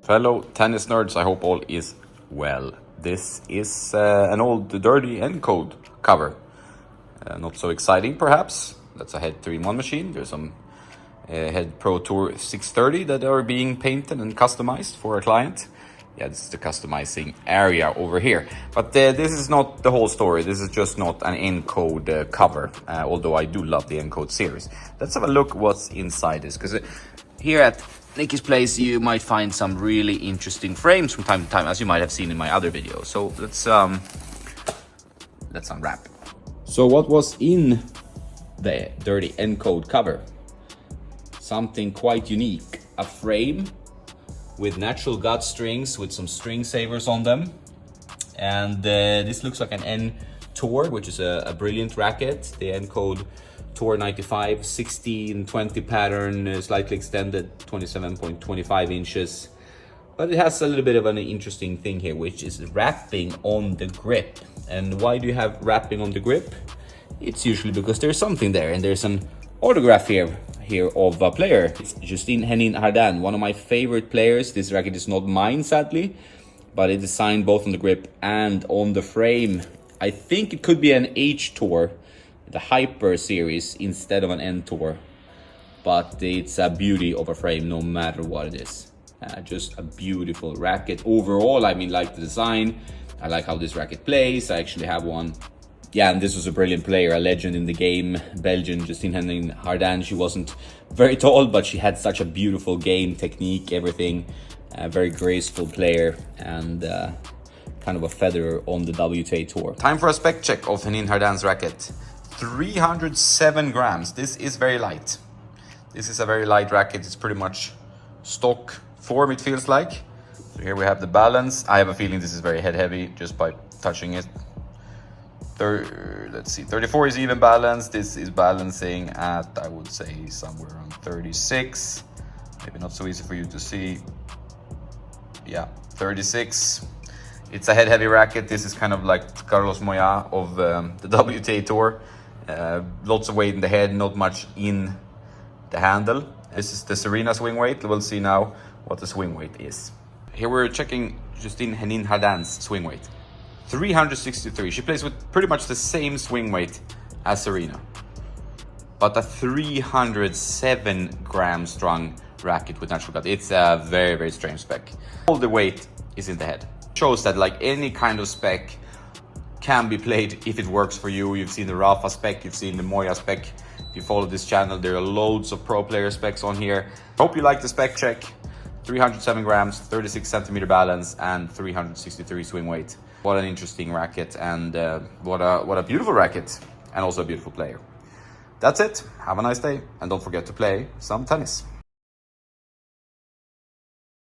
Fellow tennis nerds, I hope all is well. This is an old dirty Encode cover. Not so exciting perhaps. That's a Head 3-in-1 machine. There's some Head Pro Tour 630 that are being painted and customized for a client. Yeah, this is the customizing area over here. But this is not the whole story. This is just not an Encode cover, although I do love the Encode series. Let's have a look what's inside this, because here at Nicky's place you might find some really interesting frames from time to time, as you might have seen in my other videos. So let's unwrap. So what was in the dirty Encode cover? Something quite unique. A frame with natural gut strings with some string savers on them. And this looks like an N Tour, which is a brilliant racket. The Encode Tour 95 16-20 pattern, slightly extended 27.25 inches. But it has a little bit of an interesting thing here, which is wrapping on the grip. And why do you have wrapping on the grip? It's usually because there's something there, and there's an autograph here of a player. It's Justine Henin-Hardenne, one of my favorite players. This racket is not mine, sadly, but it is signed both on the grip and on the frame. I think it could be an H Tour, the Hyper series, instead of an N Tour. But it's a beauty of a frame no matter what it is. Just a beautiful racket. Overall, I mean, like the design. I like how this racket plays. I actually have one. Yeah, and this was a brilliant player, a legend in the game. Belgian Justine Henin-Hardenne. She wasn't very tall, but she had such a beautiful game technique, everything. A very graceful player, and kind of a feather on the WTA Tour. Time for a spec check of Henin-Hardenne's racket. 307 grams. This is very light. This is a very light racket. It's pretty much stock form, it feels like. So here we have the balance. I have a feeling this is very head heavy just by touching it. Let's see, 34 is even balance. This is balancing at, I would say, somewhere around 36. Maybe not so easy for you to see. Yeah, 36. It's a head heavy racket. This is kind of like Carlos Moya of the WTA Tour. Lots of weight in the head, not much in the handle. This is the Serena swing weight. We'll see now what the swing weight is. Here we're checking Justine Henin-Hardenne's swing weight. 363. She plays with pretty much the same swing weight as Serena, but a 307 gram strung racket with natural gut. It's a very, very strange spec. All the weight is in the head. Shows that like any kind of spec can be played if it works for you. You've seen the Rafa spec, you've seen the Moya spec. If you follow this channel, there are loads of pro player specs on here. Hope you like the spec check. 307 grams, 36 centimeter balance, and 363 swing weight. What an interesting racket, and what a beautiful racket, and also a beautiful player. That's it. Have a nice day, and don't forget to play some tennis.